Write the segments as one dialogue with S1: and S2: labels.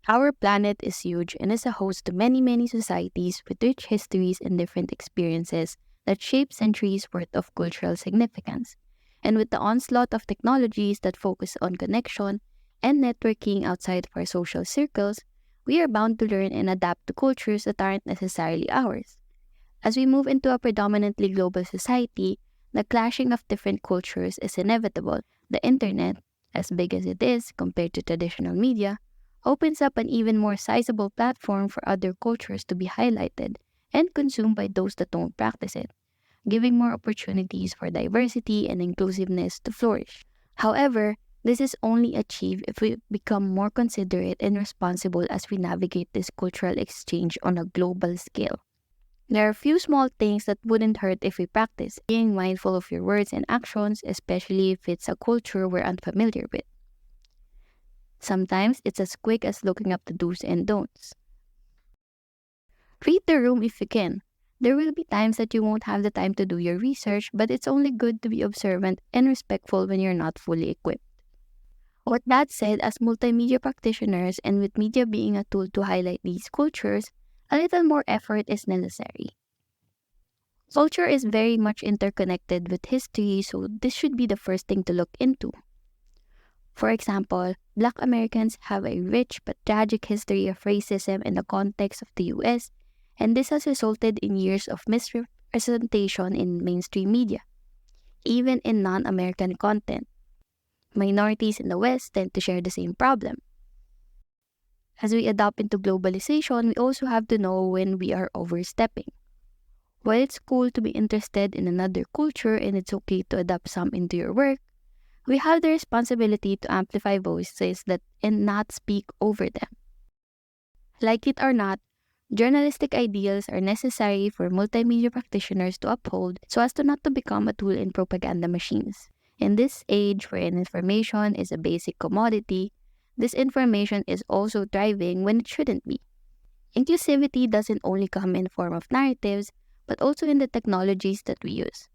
S1: Our planet is huge and is a host to many societies with rich histories and different experiences that shape centuries worth of cultural significance. And with the onslaught of technologies that focus on connection and networking outside of our social circles, we are bound to learn and adapt to cultures that aren't necessarily ours. As we move into a predominantly global society, the clashing of different cultures is inevitable. The internet, as big as it is compared to traditional media, opens up an even more sizable platform for other cultures to be highlighted and consumed by those that don't practice it, giving more opportunities for diversity and inclusiveness to flourish. However, this is only achieved if we become more considerate and responsible as we navigate this cultural exchange on a global scale. There are a few small things that wouldn't hurt if we practice, being mindful of your words and actions, especially if it's a culture we're unfamiliar with. Sometimes it's as quick as looking up the do's and don'ts. Read the room if you can. There will be times that you won't have the time to do your research, but it's only good to be observant and respectful when you're not fully equipped. With that said, as multimedia practitioners and with media being a tool to highlight these cultures, a little more effort is necessary. Culture is very much interconnected with history, so this should be the first thing to look into. For example, Black Americans have a rich but tragic history of racism in the context of the US, and this has resulted in years of misrepresentation in mainstream media, even in non-American content. Minorities in the West tend to share the same problem. As we adapt into globalization, we also have to know when we are overstepping. While it's cool to be interested in another culture and it's okay to adapt some into your work, we have the responsibility to amplify voices that and not speak over them. Like it or not, journalistic ideals are necessary for multimedia practitioners to uphold so as to not to become a tool in propaganda machines. In this age wherein information is a basic commodity, disinformation is also thriving when it shouldn't be. Inclusivity doesn't only come in the form of narratives, but also in the technologies that we use.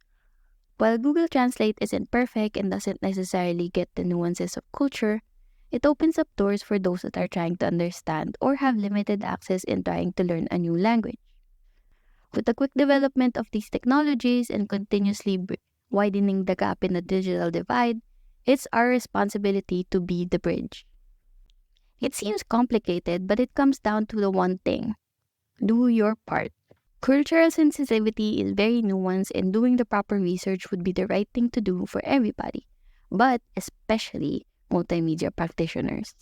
S1: While Google Translate isn't perfect and doesn't necessarily get the nuances of culture, it opens up doors for those that are trying to understand or have limited access in trying to learn a new language. With the quick development of these technologies and continuously widening the gap in the digital divide, it's our responsibility to be the bridge. It seems complicated, but it comes down to the one thing: do your part. Cultural sensitivity is very nuanced, and doing the proper research would be the right thing to do for everybody, but especially multimedia practitioners.